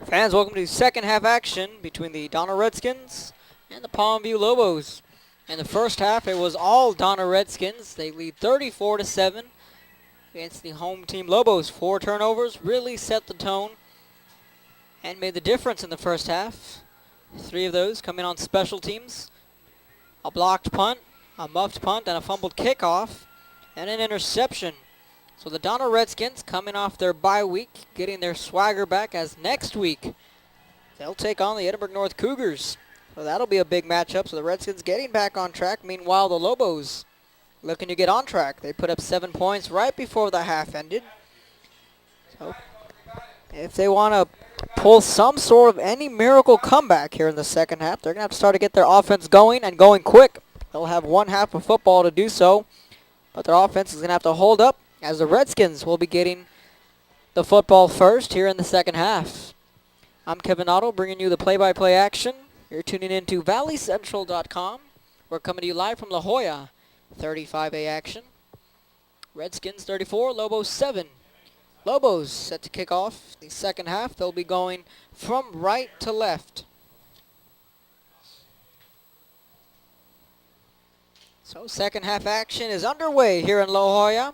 Fans, welcome to second half action between the Donna Redskins and the Palmview Lobos. In the first half, it was all Donna Redskins. They lead 34-7 against the home team Lobos. 4 turnovers really set the tone and made the difference in the first half. 3 of those coming on special teams. A blocked punt, a muffed punt, and a fumbled kickoff, and an interception. So the Donna Redskins coming off their bye week, getting their swagger back, as next week they'll take on the Edinburgh North Cougars. So that'll be a big matchup. So the Redskins getting back on track. Meanwhile, the Lobos looking to get on track. They put up 7 points right before the half ended. So if they want to pull some sort of any miracle comeback here in the second half, they're going to have to start to get their offense going and going quick. They'll have one half of football to do so, but their offense is going to have to hold up, as the Redskins will be getting the football first here in the second half. I'm Kevin Otto, bringing you the play-by-play action. You're tuning in to valleycentral.com. We're coming to you live from La Joya. 35A action. Redskins 34, Lobos 7. Lobos set to kick off the second half. They'll be going from right to left. So second half action is underway here in La Joya.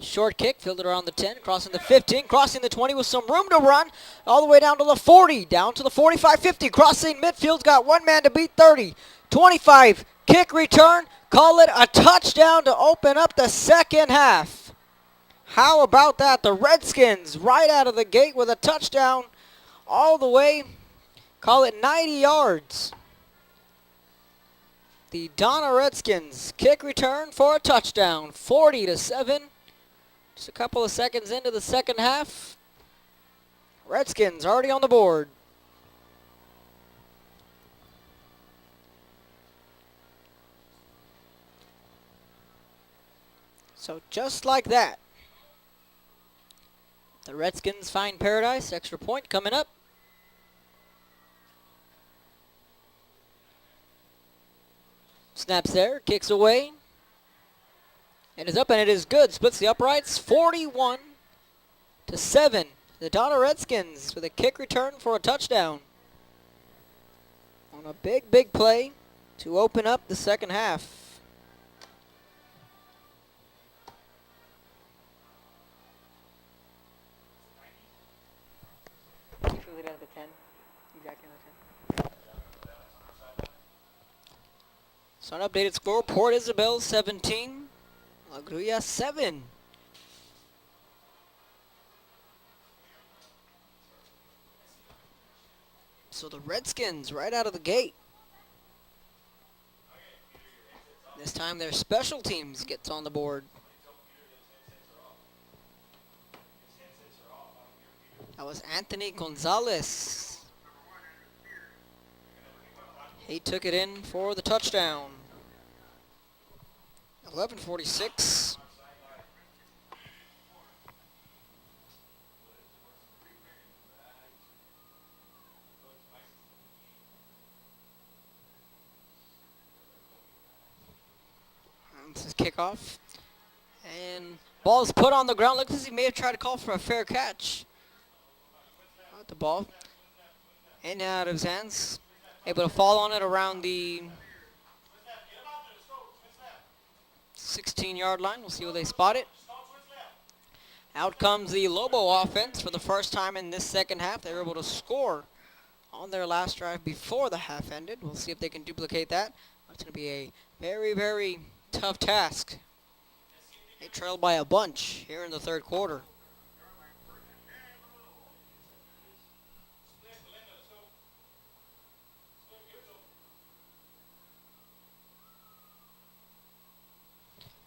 Short kick, fielded around the 10, crossing the 15, crossing the 20 with some room to run, all the way down to the 40, down to the 45-50, crossing midfield's got one man to beat 30, 25, kick return, call it a touchdown to open up the second half. How about that? The Redskins right out of the gate with a touchdown all the way, call it 90 yards. The Donna Redskins kick return for a touchdown, 40-7. Just a couple of seconds into the second half. Redskins already on the board. So just like that, the Redskins find paradise. Extra point coming up. Snaps there, kicks away. And is up, and it is good. Splits the uprights, 41-7. The Donna Redskins with a kick return for a touchdown. On a big, big play to open up the second half. So an updated score, Port Isabel 17. La Gruya 7. So the Redskins right out of the gate. This time their special teams gets on the board. That was Anthony Gonzalez. He took it in for the touchdown. 11:46. This is kickoff. And ball is put on the ground. Looks as he may have tried to call for a fair catch. The ball in and out of his hands. Able to fall on it around the 16-yard line. We'll see where they spot it. Out comes the Lobo offense for the first time in this second half. They were able to score on their last drive before the half ended. We'll see if they can duplicate that. It's going to be a very, very tough task. They trailed by a bunch here in the third quarter.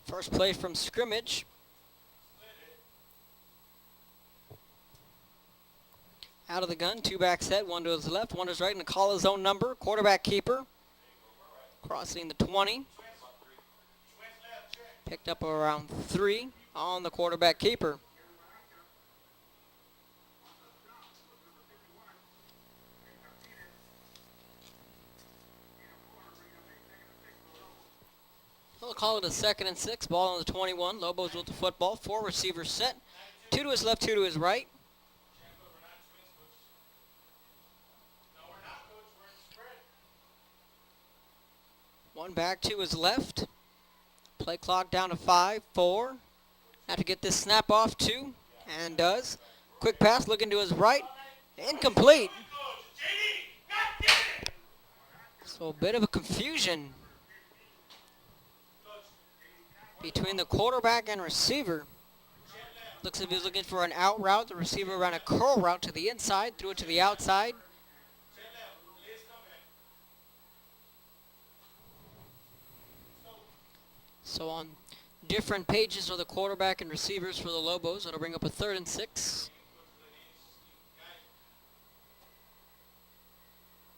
First play from scrimmage. Out of the gun, 2 back set, one to his left, one to his right, and a call his own number. Quarterback keeper. Crossing the 20. Picked up around 3 on the quarterback keeper. They'll call it a 2nd and 6. Ball on the 21. Lobos with the football. 4 receivers set. 2 to his left, 2 to his right. One back to his left. Play clock down to 5, 4. Have to get this snap off 2, and does. Quick pass looking to his right. Incomplete. So a bit of a confusion between the quarterback and receiver. Looks as if he was looking for an out route. The receiver ran a curl route to the inside, threw it to the outside. So on different pages are the quarterback and receivers for the Lobos. That'll bring up a 3rd and 6.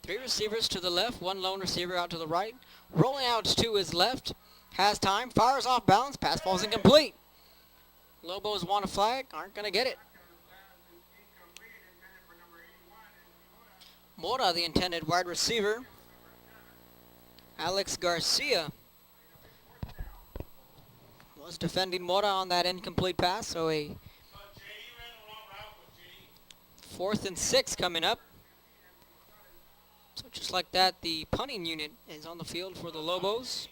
3 receivers to the left, 1 lone receiver out to the right. Rolling out to his left, has time, fires off balance, pass falls incomplete. Lobos want a flag, aren't going to get it. Mora, the intended wide receiver. Alex Garcia was defending Mora on that incomplete pass, so a 4th and 6 coming up. So just like that, the punting unit is on the field for the Lobos.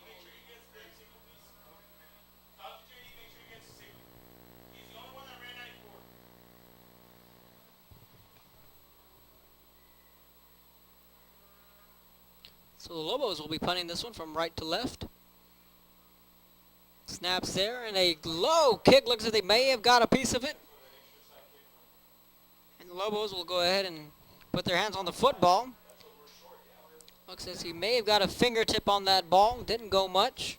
So the Lobos will be punting this one from right to left. Snaps there, and a low kick. Looks like they may have got a piece of it. And the Lobos will go ahead and put their hands on the football. Looks as he may have got a fingertip on that ball. Didn't go much.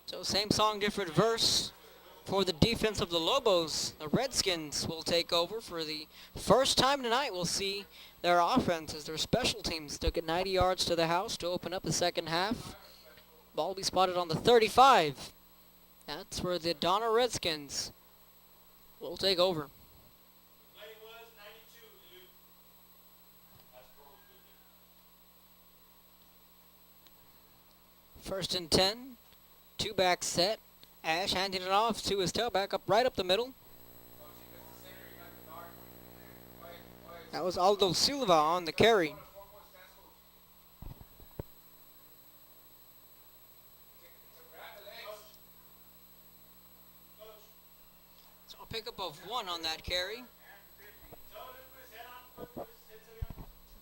So same song, different verse for the defense of the Lobos. The Redskins will take over for the first time tonight. We'll see their offense as their special teams took it 90 yards to the house to open up the second half. Ball will be spotted on the 35. That's where the Donna Redskins will take over. First and 10, 2-back set. Ash handing it off to his tailback right up the middle. That was Aldo Silva on the carry. So a pickup of 1 on that carry.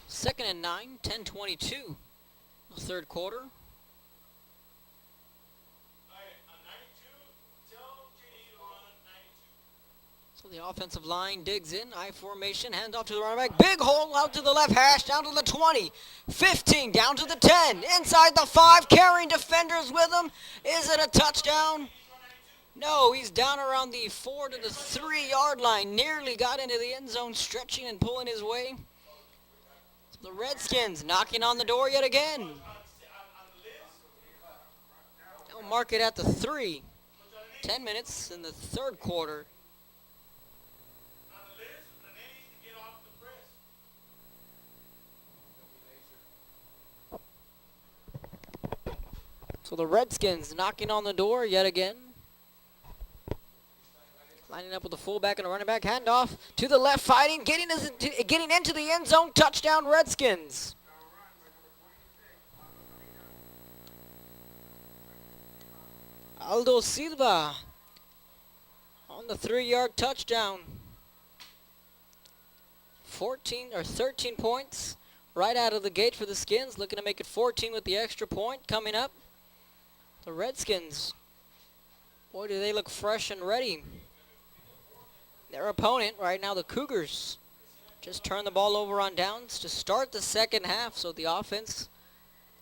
2nd and 9, 10:22, the 3rd quarter. So the offensive line digs in, I formation, hand off to the running back. Big hole out to the left hash, down to the 20, 15, down to the 10, inside the 5, carrying defenders with him. Is it a touchdown? No, he's down around the 4 to the 3-yard line. Nearly got into the end zone, stretching and pulling his way. So the Redskins knocking on the door yet again. They'll mark it at the 3. 10 minutes in the 3rd quarter. So the Redskins knocking on the door yet again. Lining up with the fullback and a running back. Handoff to the left, fighting, getting into the end zone. Touchdown, Redskins. Aldo Silva on the 3-yard touchdown. 13 points right out of the gate for the Skins. Looking to make it 14 with the extra point coming up. The Redskins, boy, do they look fresh and ready. Their opponent right now, the Cougars, just turned the ball over on downs to start the second half. So the offense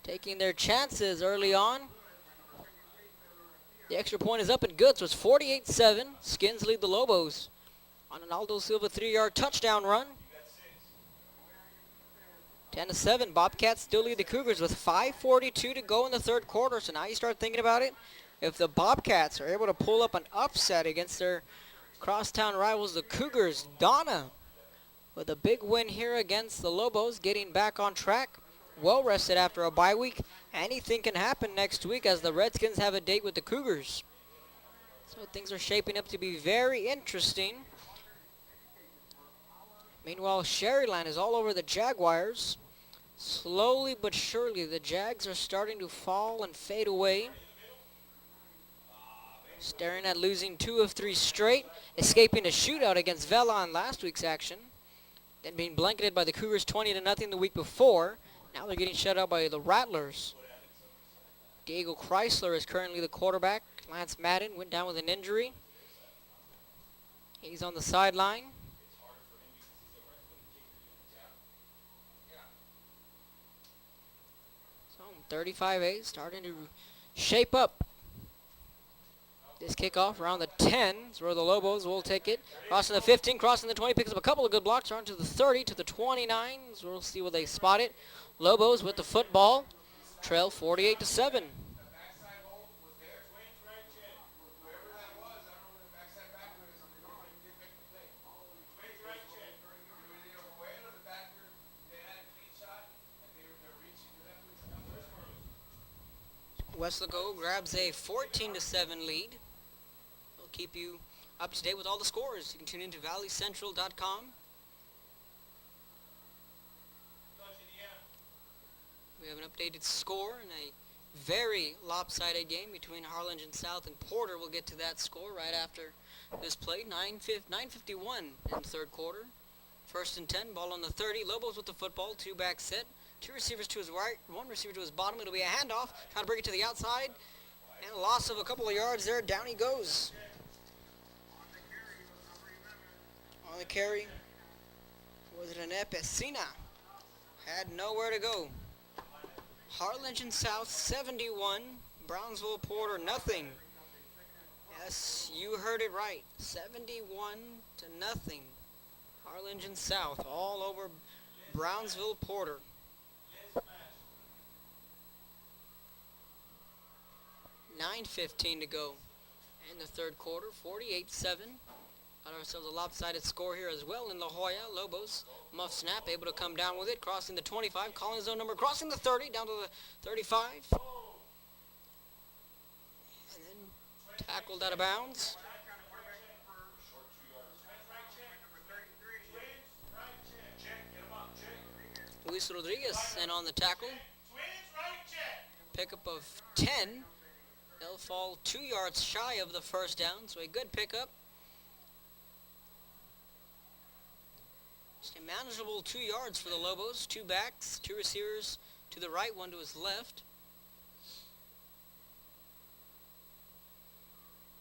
taking their chances early on. The extra point is up and good, so it's 48-7. Skins lead the Lobos on an Aldo Silva 3-yard touchdown run. 10-7, Bobcats still lead the Cougars with 5:42 to go in the 3rd quarter. So now you start thinking about it. If the Bobcats are able to pull up an upset against their crosstown rivals, the Cougars, Donna, with a big win here against the Lobos, getting back on track. Well rested after a bye week. Anything can happen next week as the Redskins have a date with the Cougars. So things are shaping up to be very interesting. Meanwhile, Sherryland is all over the Jaguars. Slowly but surely, the Jags are starting to fall and fade away. Staring at losing 2 of 3 straight, escaping a shootout against Vela in last week's action, then being blanketed by the Cougars 20-0 the week before. Now they're getting shut out by the Rattlers. Diego Chrysler is currently the quarterback. Lance Madden went down with an injury. He's on the sideline. So 35-8 starting to shape up. This kickoff around the 10 is where the Lobos will take it. Crossing the 15, crossing the 20, picks up a couple of good blocks. Around to the 30, to the 29. So we'll see where they spot it. Lobos with the football. Trail 48-7. Westlaco grabs a 14-7 lead. We'll keep you up to date with all the scores. You can tune into valleycentral.com. We have an updated score in a very lopsided game between Harlingen South and Porter. We'll get to that score right after this play. 9:51 in the third quarter. 1st and 10, ball on the 30. Lobos with the football, 2-back set. 2 receivers to his right, 1 receiver to his bottom. It'll be a handoff. Trying to bring it to the outside. And a loss of a couple of yards there. Down he goes. On the carry. Was it an Epicina? Had nowhere to go. Harlingen South 71. Brownsville Porter nothing. Yes, you heard it right. 71-0. Harlingen South all over Brownsville Porter. 9:15 to go in the third quarter. 48-7. Got ourselves a lopsided score here as well in La Jolla. Lobos, muff snap, able to come down with it. Crossing the 25, calling his own number. Crossing the 30, down to the 35. And then tackled out of bounds. Luis Rodriguez in on the tackle. Pickup of 10. They'll fall 2 yards shy of the first down, so a good pickup. Just a manageable 2 yards for the Lobos. 2 backs, 2 receivers to the right, 1 to his left.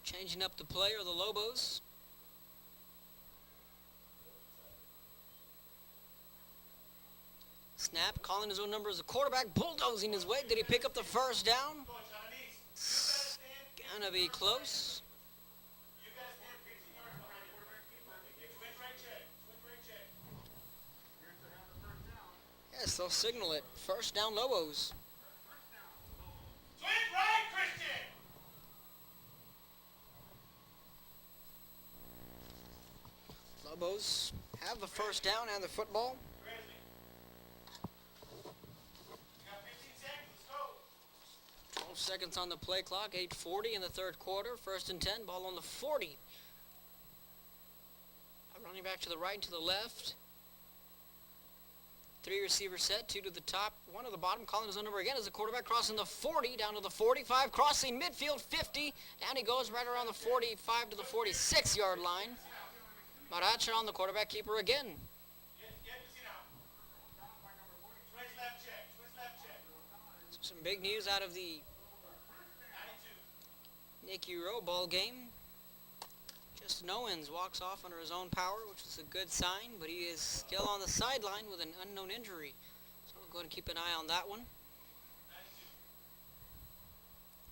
Changing up the play are the Lobos. Snap, calling his own number as a quarterback, bulldozing his way. Did he pick up the first down? Gonna be close. Yes, they'll signal it. First down, Lobos. Lobos have the first down and the football. 12 seconds on the play clock. 8:40 in the third quarter. 1st and 10. Ball on the 40. Running back to the right and to the left. 3 receiver set. 2 to the top. 1 to the bottom. Calling his own number again as the quarterback. Crossing the 40. Down to the 45. Crossing midfield. 50. Down he goes right around the 45 to the 46-yard line. Maracha on the quarterback keeper again. Some big news out of the Nicky Rowe ball game. Justin Owens walks off under his own power, which is a good sign, but he is still on the sideline with an unknown injury. So we'll go and keep an eye on that one.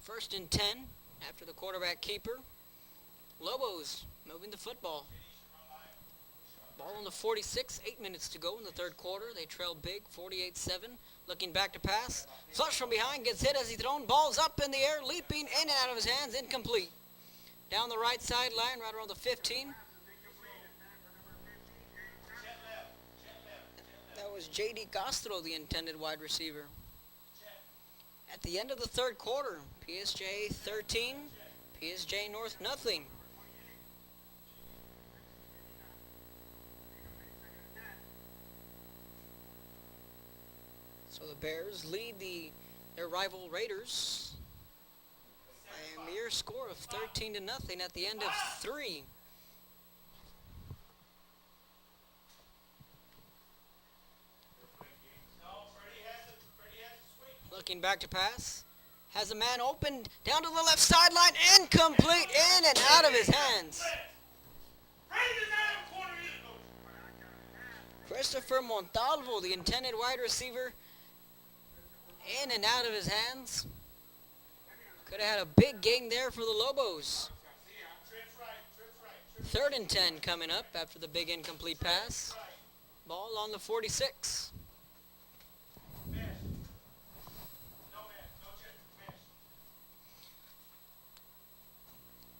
1st and 10 after the quarterback keeper. Lobos moving the football. Ball on the 46, 8 minutes to go in the third quarter. They trail big, 48-7. Looking back to pass. Flush from behind, gets hit as he's thrown. Ball's up in the air, leaping in and out of his hands, incomplete. Down the right sideline, right around the 15. That was J.D. Castro, the intended wide receiver. At the end of the third quarter, PSJ 13, PSJ North nothing. So the Bears lead their rival Raiders by a mere score of 13-0 at the end of 3. Looking back to pass. Has a man open down to the left sideline. Incomplete. In and out of his hands. Christopher Montalvo, the intended wide receiver, in and out of his hands. Could have had a big gain there for the Lobos. 3rd and 10 coming up after the big incomplete pass. Ball on the 46.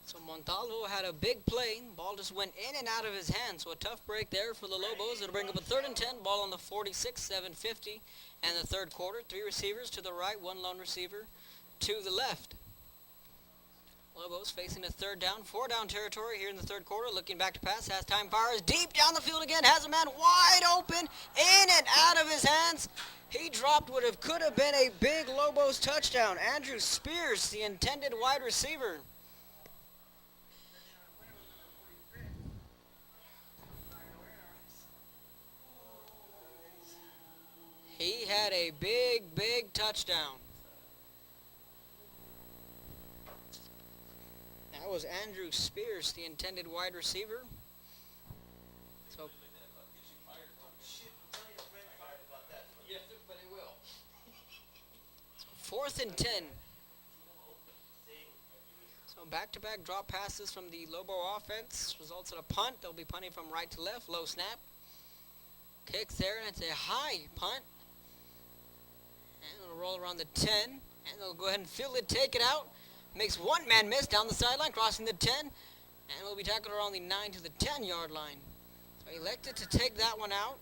So Montalvo had a big play. Ball just went in and out of his hands. So a tough break there for the Lobos. It'll bring up a 3rd and 10. Ball on the 46, 7:50. And the third quarter, 3 receivers to the right, 1 lone receiver to the left. Lobos facing a 3rd down, 4 down territory here in the third quarter. Looking back to pass, has time, fires deep down the field again. Has a man wide open, in and out of his hands. He dropped what could have been a big Lobos touchdown. Andrew Spears, the intended wide receiver. He had a big, big touchdown. That was Andrew Spears, the intended wide receiver. So, 4th and 10. So back-to-back drop passes from the Lobo offense results in a punt. They'll be punting from right to left, low snap. Kicks there, and it's a high punt. And it'll roll around the 10, and they'll go ahead and field it, take it out. Makes one man miss down the sideline, crossing the 10, and will be tackled around the 9 to the 10-yard line. So he elected to take that one out.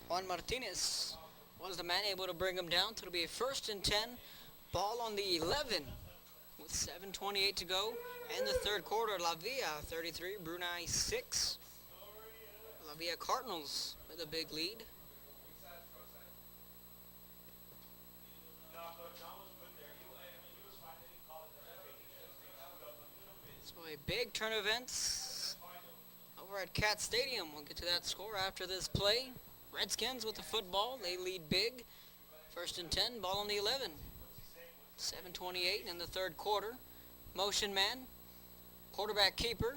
Juan Martinez was the man able to bring him down. So it'll be a 1st and 10, ball on the 11 with 7:28 to go. And the third quarter, La Villa 33, Brunei 6. La Villa Cardinals with a big lead. So a big turn of events over at Cat Stadium. We'll get to that score after this play. Redskins with the football. They lead big. 1st and 10, ball on the 11. 7:28 in the third quarter. Motion man. Quarterback keeper.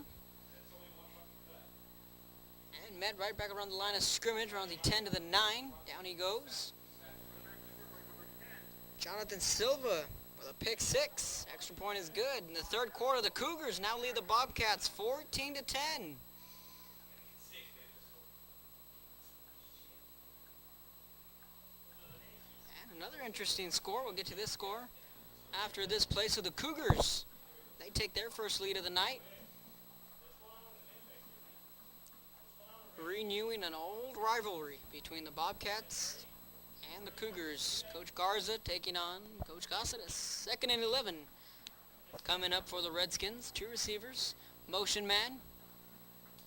And met right back around the line of scrimmage, around the 10 to the 9. Down he goes. Jonathan Silva with a pick 6. Extra point is good. In the third quarter, the Cougars now lead the Bobcats 14 to 10. And another interesting score. We'll get to this score after this play. So the Cougars, they take their first lead of the night. Renewing an old rivalry between the Bobcats and the Cougars. Coach Garza taking on Coach Caceres. 2nd and 11 coming up for the Redskins. 2 receivers. Motion man.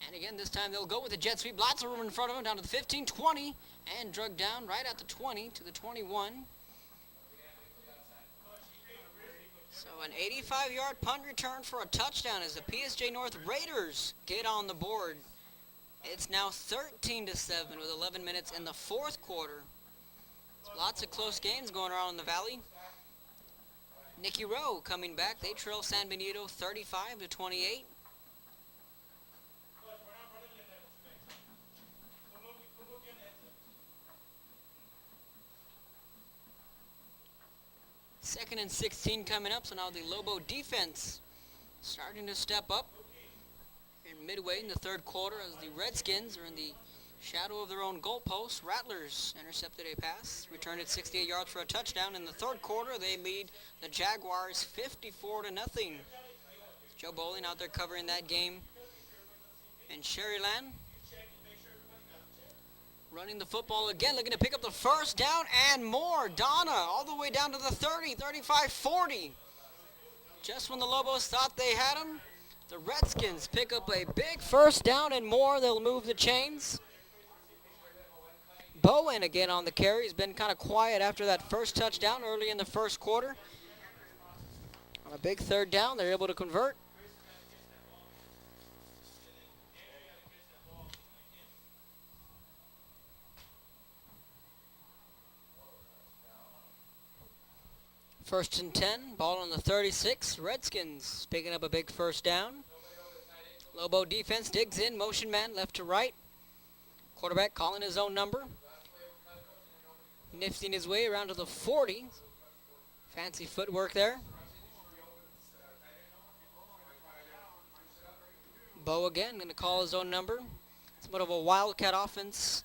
And again, this time they'll go with the jet sweep. Lots of room in front of him, down to the 15, 20, and drug down right at the 20 to the 21. So an 85-yard punt return for a touchdown as the PSJ North Raiders get on the board. It's now 13 to 7 with 11 minutes in the fourth quarter. Lots of close games going around in the Valley. Nicky Rowe coming back. They trail San Benito 35 to 28. Second and 16 coming up, so now the Lobo defense starting to step up. And midway in the third quarter as the Redskins are in the shadow of their own goalpost. Rattlers intercepted a pass, returned it 68 yards for a touchdown. In the third quarter, they lead the Jaguars 54 to nothing. Joe Bowling out there covering that game in Sherryland. Running the football again, looking to pick up the first down and more. Donna all the way down to the 30, 35, 40. Just when the Lobos thought they had him, The Redskins pick up a big first down and more. They'll move the chains. Bowen again on the carry. He's been kind of quiet after that first touchdown early in the first quarter. On a big third down, they're able to convert. First and 10, ball on the 36. Redskins picking up a big first down. Lobo defense digs in, motion man left to right. Quarterback calling his own number. Nifting his way around to the 40. Fancy footwork there. Bo again going to call his own number. Somewhat of a wildcat offense.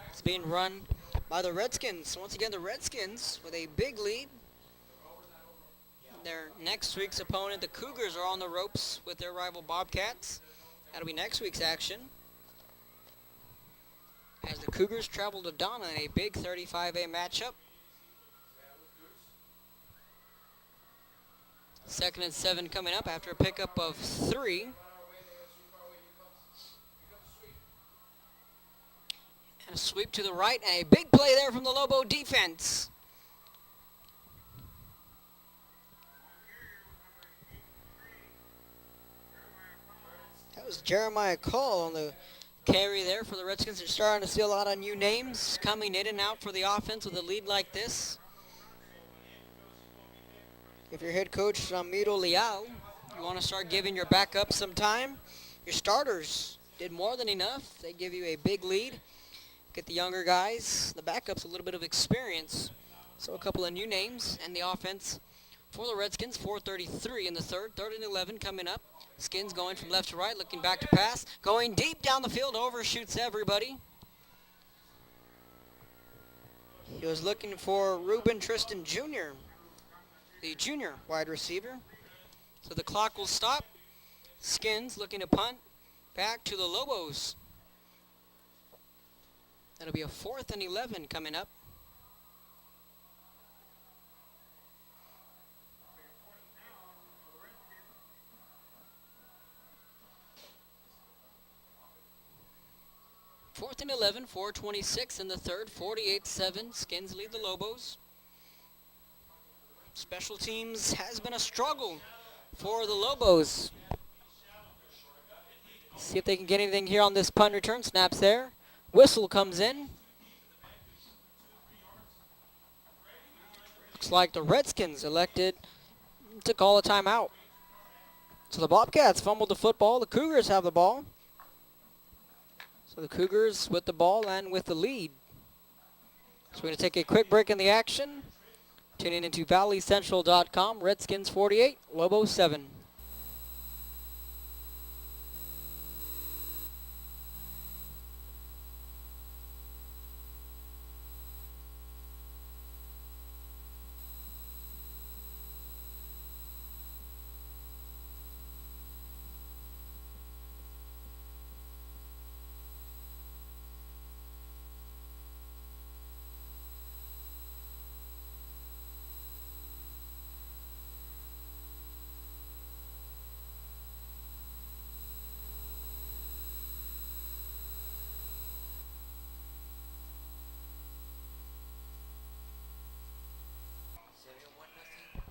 It's being run by the Redskins. Once again, the Redskins with a big lead. Their next week's opponent, the Cougars, are on the ropes with their rival Bobcats. That'll be next week's action, as the Cougars travel to Donna in a big 35A matchup. 2nd and 7 coming up after a pickup of 3. And a sweep to the right, and a big play there from the Lobo defense. That was Jeremiah Call on the carry there for the Redskins. They're starting to see a lot of new names coming in and out for the offense with a lead like this. If you're head coach Ramiro Leal, you want to start giving your backups some time. Your starters did more than enough. They give you a big lead. Get the younger guys, the backups, a little bit of experience. So a couple of new names, and the offense for the Redskins, 4:33 in the third. 3rd and 11 coming up. Skins going from left to right, looking back to pass. Going deep down the field, overshoots everybody. He was looking for Ruben Tristan Jr., the junior wide receiver. So the clock will stop. Skins looking to punt back to the Lobos. That'll be a 4th and 11 coming up. Fourth and 11, 4:26 in the third, 48-7. Skins lead the Lobos. Special teams has been a struggle for the Lobos. See if they can get anything here on this punt return. Snaps there. Whistle comes in. Looks like the Redskins elected to call a timeout. So the Bobcats fumbled the football. The Cougars have the ball. So the Cougars with the ball and with the lead. So we're going to take a quick break in the action. Tuning into valleycentral.com. Redskins 48, Lobos 7.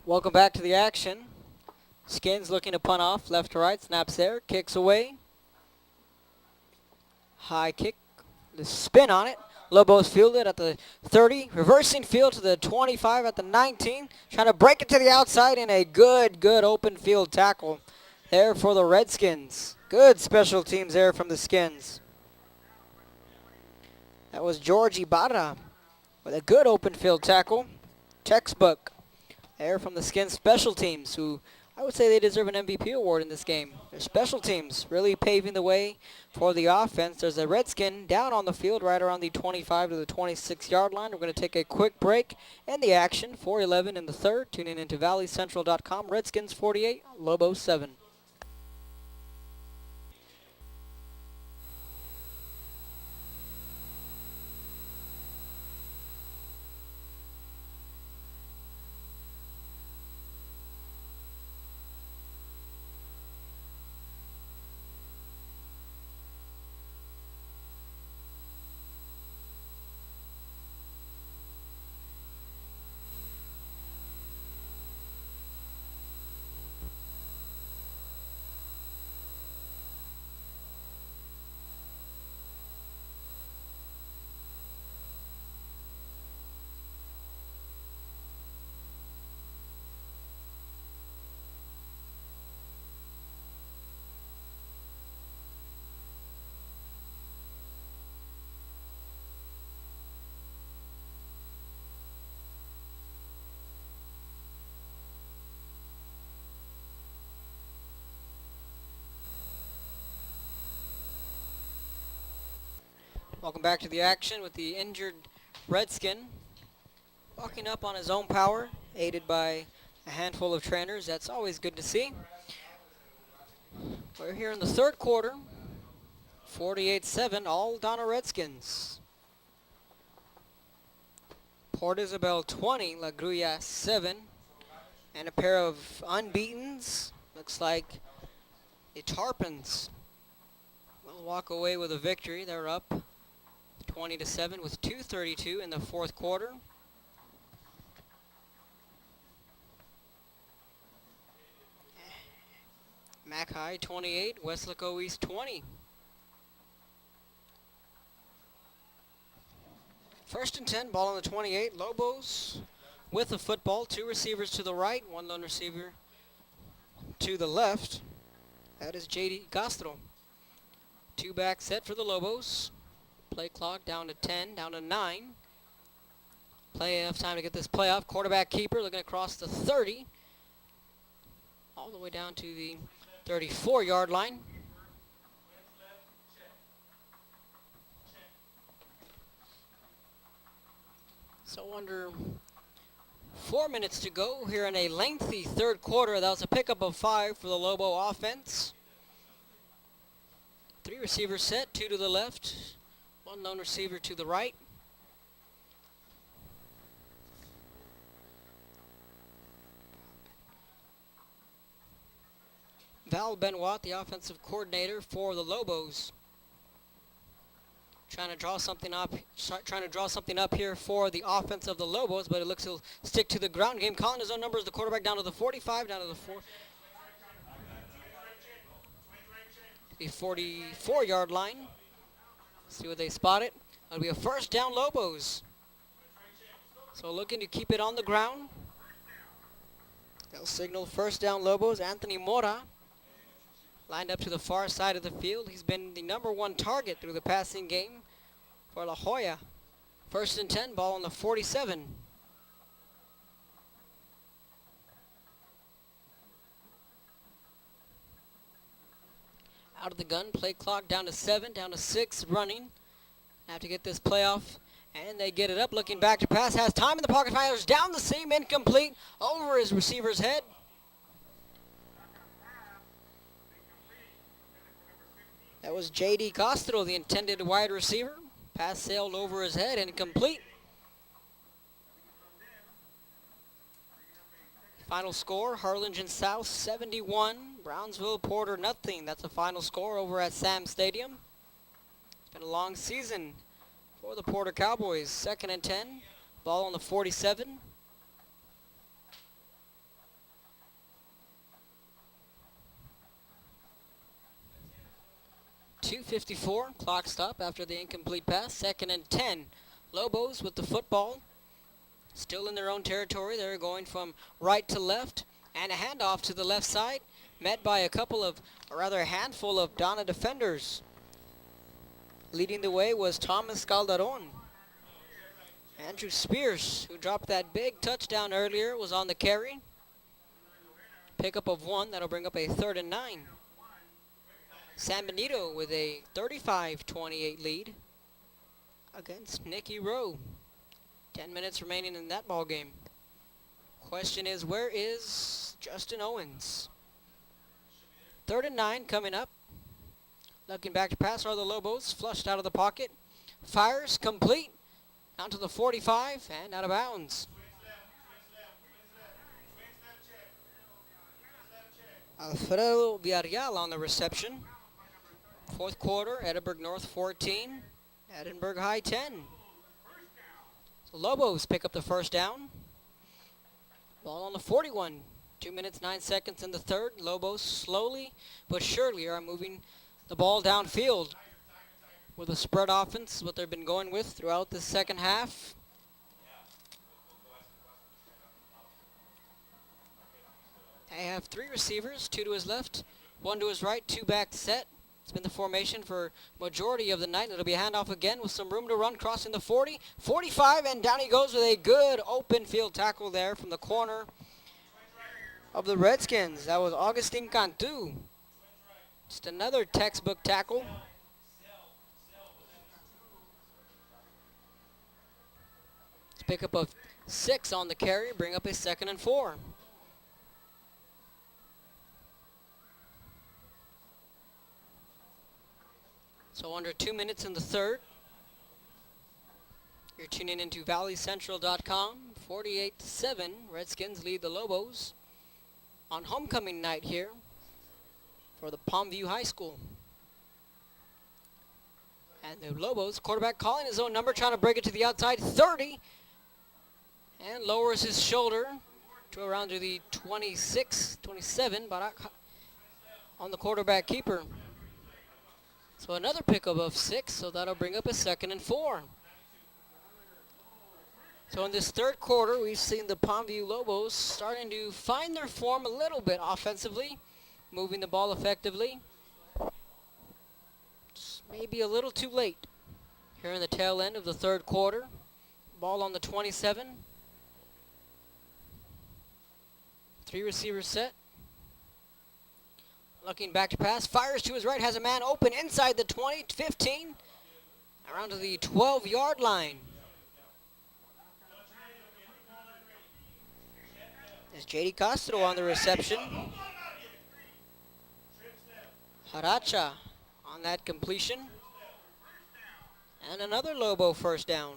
Welcome back to the action. Skins looking to punt off, left to right, snaps there, kicks away. High kick, the spin on it. Lobos fielded at the 30, reversing field to the 25 at the 19, trying to break it to the outside, and a good open field tackle there for the Redskins. Good special teams there from the Skins. That was George Ibarra with a good open field tackle. Textbook there from the Skins special teams, who I would say they deserve an MVP award in this game. Their special teams really paving the way for the offense. There's a Redskin down on the field right around the 25 to the 26-yard line. We're going to take a quick break in the action. 4:11 in the third. Tuning into valleycentral.com. Redskins 48, Lobos 7. Welcome back to the action with the injured Redskin walking up on his own power, aided by a handful of trainers. That's always good to see. We're here in the third quarter. 48-7, all Donna Redskins. Port Isabel 20, La Grulla 7. And a pair of unbeatens. Looks like the Tarpons will walk away with a victory. They're up 20-7 with 2:32 in the fourth quarter. Mac High 28, Weslaco East 20. First and 10, ball on the 28. Lobos with the football. Two receivers to the right, one lone receiver to the left. That is J.D. Castro. Two back set for the Lobos. Play clock down to 10, down to 9. Play enough time to get this playoff. Quarterback keeper looking across the 30. All the way down to the 34-yard line. So under 4 minutes to go here in a lengthy third quarter. That was a pickup of 5 for the Lobo offense. Three receivers set, two to the left, one lone receiver to the right. Val Benoit, the offensive coordinator for the Lobos, trying to draw something up here for the offense of the Lobos, but it looks to stick to the ground game. Calling his own numbers, the quarterback down to the 45, down to the 44-yard line. See what they spot it. It'll be a first down Lobos. So looking to keep it on the ground. They'll signal first down Lobos. Anthony Mora lined up to the far side of the field. He's been the #1 target through the passing game for La Joya. First and 10, ball on the 47. Out of the gun, play clock down to 7, down to 6, running. Have to get this playoff, and they get it up. Looking back to pass, has time in the pocket, fires down the seam, incomplete, over his receiver's head. That was J.D. Castro, the intended wide receiver. Pass sailed over his head, incomplete. Final score, Harlingen South 71, Brownsville Porter nothing. That's the final score over at Sam Stadium. It's been a long season for the Porter Cowboys. Second and 10, ball on the 47. .254, clock stop after the incomplete pass. Second and 10, Lobos with the football. Still in their own territory. They're going from right to left, and a handoff to the left side, met by a handful of Donna defenders. Leading the way was Thomas Calderon. Andrew Spears, who dropped that big touchdown earlier, was on the carry. Pickup of 1, that'll bring up a 3rd and 9. San Benito with a 35-28 lead against Nicky Rowe. 10 minutes remaining in that ball game. Question is, where is Justin Owens? 3rd and 9 coming up. Looking back to pass are the Lobos. Flushed out of the pocket. Fires complete. Down to the 45 and out of bounds. Alfredo Villarreal on the reception. Fourth quarter, Edinburgh North 14, Edinburgh High 10. So Lobos pick up the first down. Ball on the 41. 2 minutes, 9 seconds in the third. Lobos slowly but surely are moving the ball downfield with a spread offense, what they've been going with throughout the second half. They have 3 receivers, 2 to his left, 1 to his right, 2 back set. It's been the formation for majority of the night. It'll be a handoff again with some room to run, crossing the 40, 45, and down he goes with a good open field tackle there from the corner of the Redskins. That was Augustin Cantu. Just another textbook tackle. pickup of 6 on the carry, bring up a 2nd and 4. So under 2 minutes in the third. You're tuning into valleycentral.com. 48-7, Redskins lead the Lobos on homecoming night here for the Palmview High School. And the Lobos, quarterback calling his own number, trying to break it to the outside, 30, and lowers his shoulder to around to the 26, 27, but on the quarterback keeper. So another pickup of 6, so that'll bring up a 2nd and 4. So in this third quarter, we've seen the Palmview Lobos starting to find their form a little bit offensively, moving the ball effectively. Just maybe a little too late here in the tail end of the third quarter. Ball on the 27. 3 receivers set. Looking back to pass, fires to his right, has a man open inside the 20, 15, around to the 12-yard line. There's J.D. Castro on the reception. Haracha on that completion. And another Lobo first down.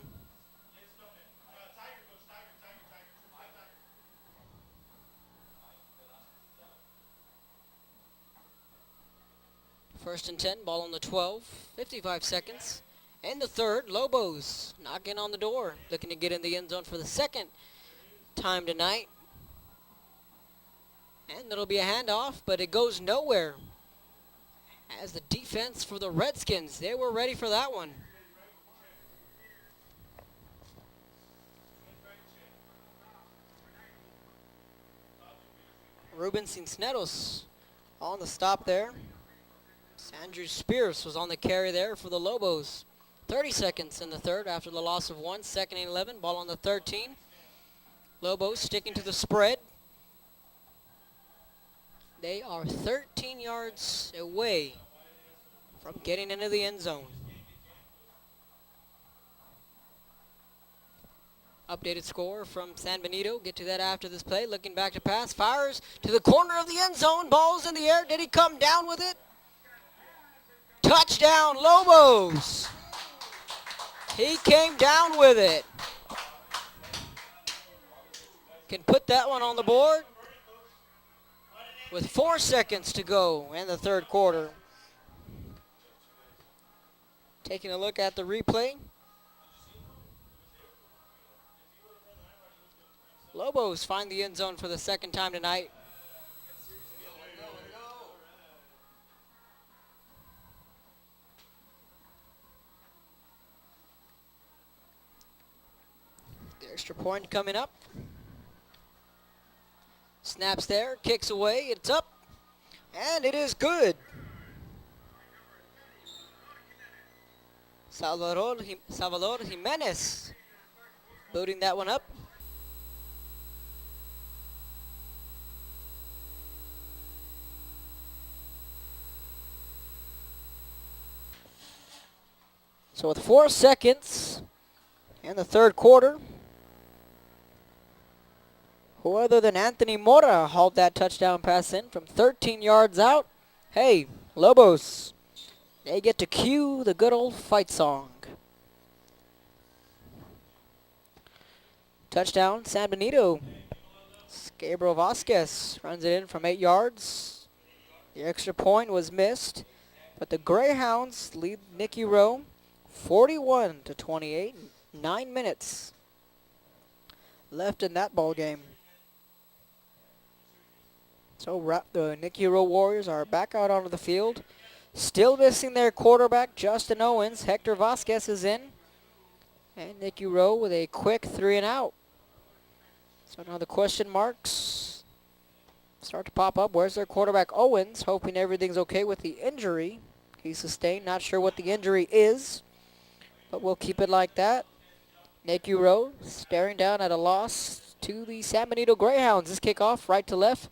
First and 10, ball on the 12, 55 seconds. In the third, Lobos knocking on the door, looking to get in the end zone for the second time tonight. And it'll be a handoff, but it goes nowhere. As the defense for the Redskins, they were ready for that one. Ruben Cisneros on the stop there. Andrew Spears was on the carry there for the Lobos. 30 seconds in the third after the loss of 1. 2nd and 11. Ball on the 13. Lobos sticking to the spread. They are 13 yards away from getting into the end zone. Updated score from San Benito. Get to that after this play. Looking back to pass. Fires to the corner of the end zone. Ball's in the air. Did he come down with it? Touchdown, Lobos. He came down with it. Can put that one on the board with 4 seconds to go in the third quarter. Taking a look at the replay. Lobos find the end zone for the second time tonight. Extra point coming up. Snaps there, kicks away, it's up, and it is good. Salvador Jimenez booting that one up. So with 4 seconds in the third quarter, who other than Anthony Mora hauled that touchdown pass in from 13 yards out? Hey, Lobos, they get to cue the good old fight song. Touchdown, San Benito. Gabriel Vasquez runs it in from 8 yards. The extra point was missed, but the Greyhounds lead Nicky Rowe 41-28. 9 minutes left in that ball game. So the Nicky Rowe Warriors are back out onto the field. Still missing their quarterback, Justin Owens. Hector Vasquez is in. And Nicky Rowe with a quick 3 and out. So now the question marks start to pop up. Where's their quarterback, Owens? Hoping everything's okay with the injury he sustained. Not sure what the injury is, but we'll keep it like that. Nicky Rowe staring down at a loss to the San Benito Greyhounds. This kickoff right to left.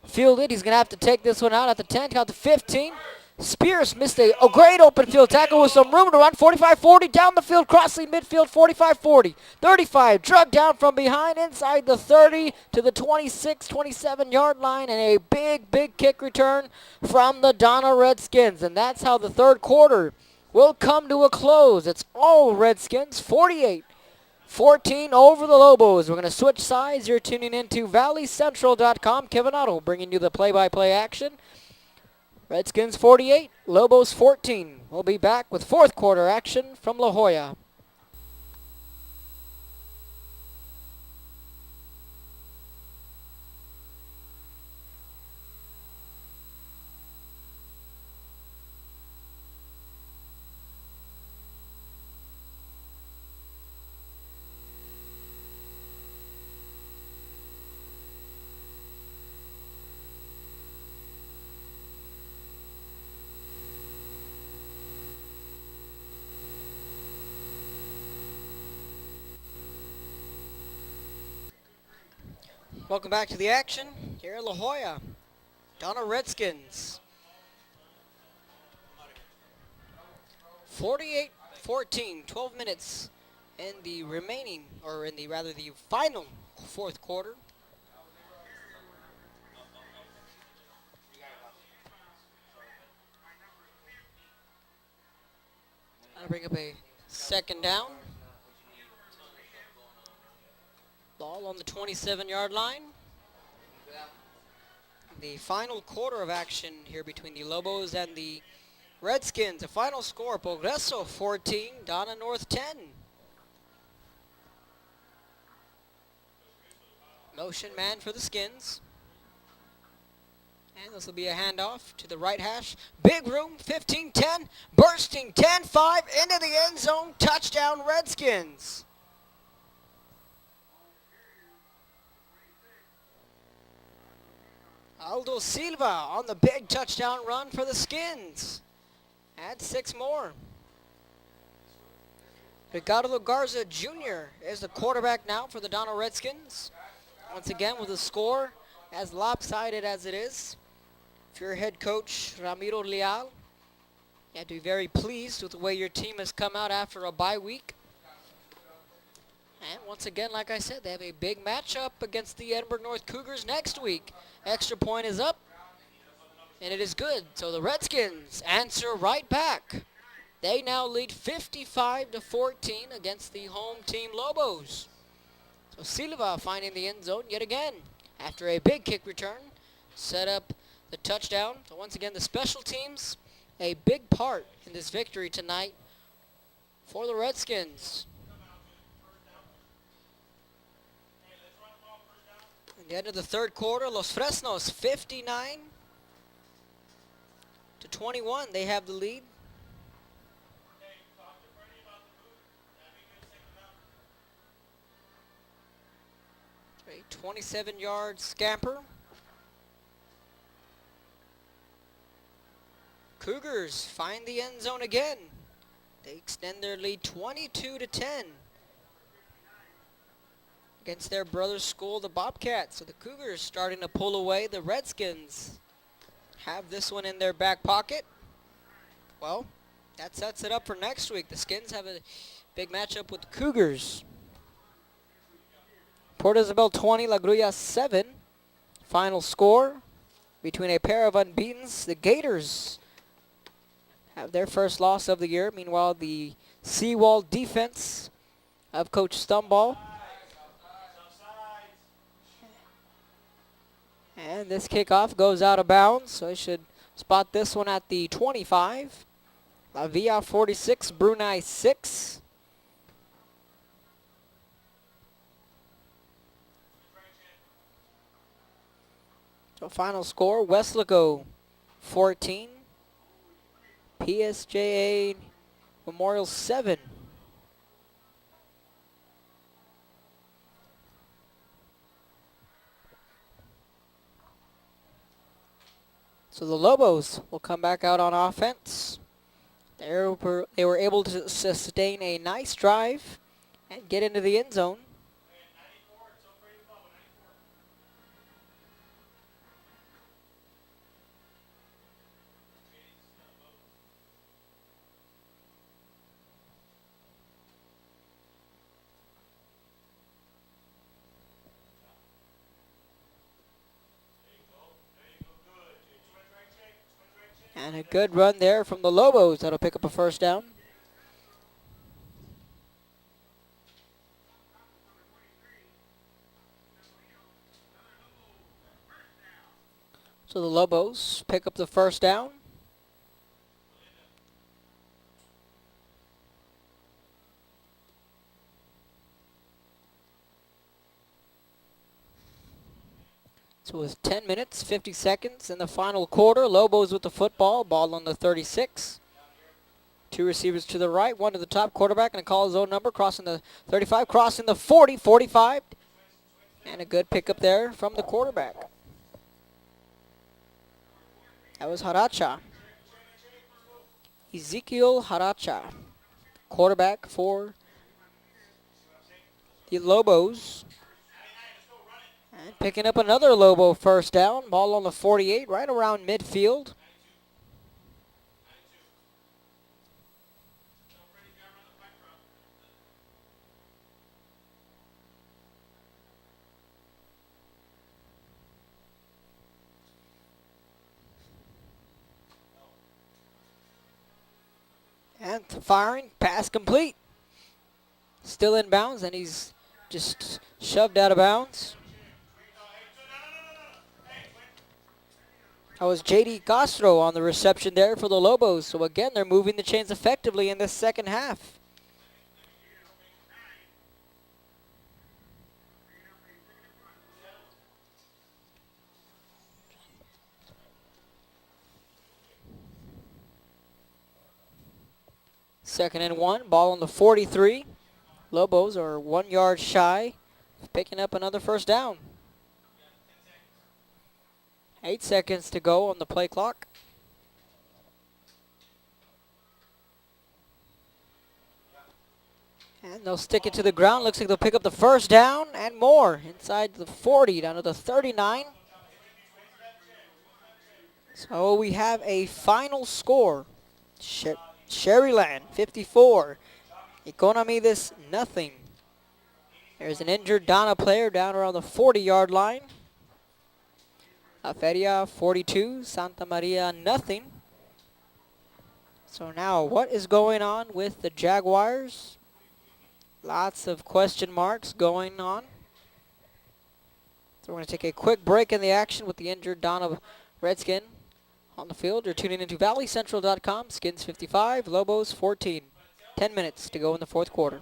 Fielded. He's going to have to take this one out at the 10, count to 15. Spears missed a great open field tackle with some room to run. 45-40 down the field, crossing midfield. 45-40. 35 drug down from behind inside the 30 to the 26, 27-yard line, and a big kick return from the Donna Redskins. And that's how the third quarter will come to a close. It's all Redskins, 48-14 over the Lobos. We're going to switch sides. You're tuning into ValleyCentral.com. Kevin Otto bringing you the play-by-play action. Redskins 48, Lobos 14. We'll be back with fourth quarter action from La Joya. Welcome back to the action here at La Joya. Donna Redskins. 48-14, 12 minutes in the remaining, or in the final fourth quarter. I'll bring up a second down. Ball on the 27-yard line. The final quarter of action here between the Lobos and the Redskins. The final score, Progreso 14, Donna North 10. Motion man for the Skins. And this will be a handoff to the right hash. Big room, 15-10, bursting 10-5 into the end zone. Touchdown Redskins. Aldo Silva on the big touchdown run for the Skins. Add 6 more. Ricardo Garza Jr. is the quarterback now for the Donna Redskins. Once again with a score as lopsided as it is. If you're head coach Ramiro Leal, you have to be very pleased with the way your team has come out after a bye week. And once again, like I said, they have a big matchup against the Edinburgh North Cougars next week. Extra point is up, and it is good. So the Redskins answer right back. They now lead 55-14 against the home team Lobos. So Silva finding the end zone yet again after a big kick return. Set up the touchdown. So once again, the special teams, a big part in this victory tonight for the Redskins. The end of the third quarter, Los Fresnos 59-21. They have the lead. A 27-yard scamper. Cougars find the end zone again. They extend their lead 22-10. Against their brother school, the Bobcats. So the Cougars starting to pull away. The Redskins have this one in their back pocket. Well, that sets it up for next week. The Skins have a big matchup with the Cougars. Port Isabel 20, La Grulla 7. Final score between a pair of unbeatens. The Gators have their first loss of the year. Meanwhile, the Seawall defense of Coach Stumball. And this kickoff goes out of bounds, so I should spot this one at the 25. La Villa 46, Brunei 6. So final score, Westlaco 14, PSJA Memorial 7. So the Lobos will come back out on offense. They were able to sustain a nice drive and get into the end zone. And a good run there from the Lobos. That'll pick up a first down. So the Lobos pick up the first down. So with 10 minutes, 50 seconds in the final quarter, Lobos with the football, ball on the 36. Two receivers to the right, one to the top, quarterback, and a call his own number, crossing the 35, crossing the 40, 45. And a good pickup there from the quarterback. That was Haracha. Ezekiel Haracha, quarterback for the Lobos. And picking up another Lobo first down. Ball on the 48, right around midfield. And firing, pass complete. Still in bounds, and he's just shoved out of bounds. That was J.D. Castro on the reception there for the Lobos. So again, they're moving the chains effectively in this second half. Second and 1, ball on the 43. Lobos are 1 yard shy of picking up another first down. 8 seconds to go on the play clock. And they'll stick it to the ground. Looks like they'll pick up the first down and more. Inside the 40, down to the 39. So we have a final score. Sherryland, 54. Economides, nothing. There's an injured Donna player down around the 40-yard line. La Feria, 42. Santa Maria, nothing. So now, what is going on with the Jaguars? Lots of question marks going on. So we're going to take a quick break in the action with the injured Donna Redskin on the field. You're tuning into ValleyCentral.com. Skins 55, Lobos 14. 10 minutes to go in the fourth quarter.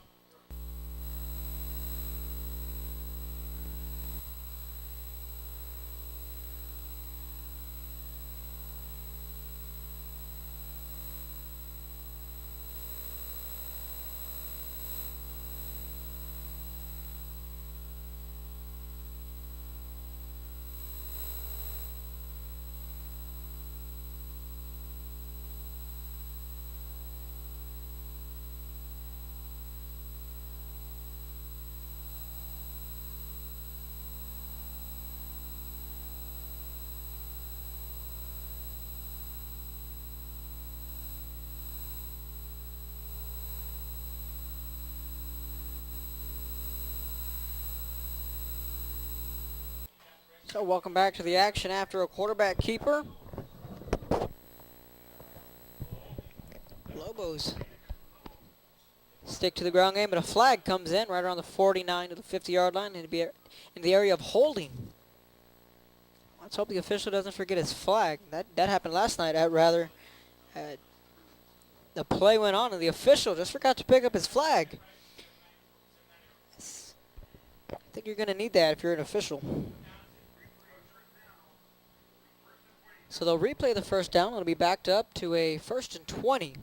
So welcome back to the action after a quarterback keeper. Lobos stick to the ground game, but a flag comes in right around the 49 to the 50-yard line and to be in the area of holding. Let's hope the official doesn't forget his flag. That happened last night. The play went on and the official just forgot to pick up his flag. I think you're going to need that if you're an official. So they'll replay the first down. It'll be backed up to a 1st and 20.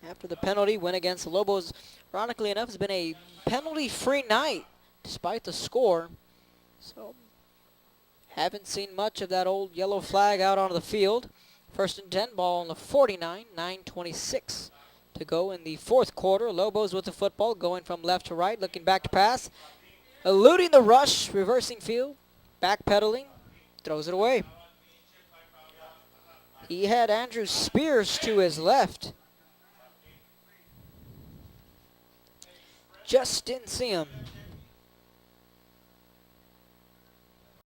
After the penalty win against the Lobos, ironically enough, has been a penalty-free night despite the score. So haven't seen much of that old yellow flag out onto the field. 1st and 10, ball on the 49, 9:26 to go in the fourth quarter. Lobos with the football, going from left to right, looking back to pass. Eluding the rush, reversing field, backpedaling, throws it away. He had Andrew Spears to his left. Just didn't see him.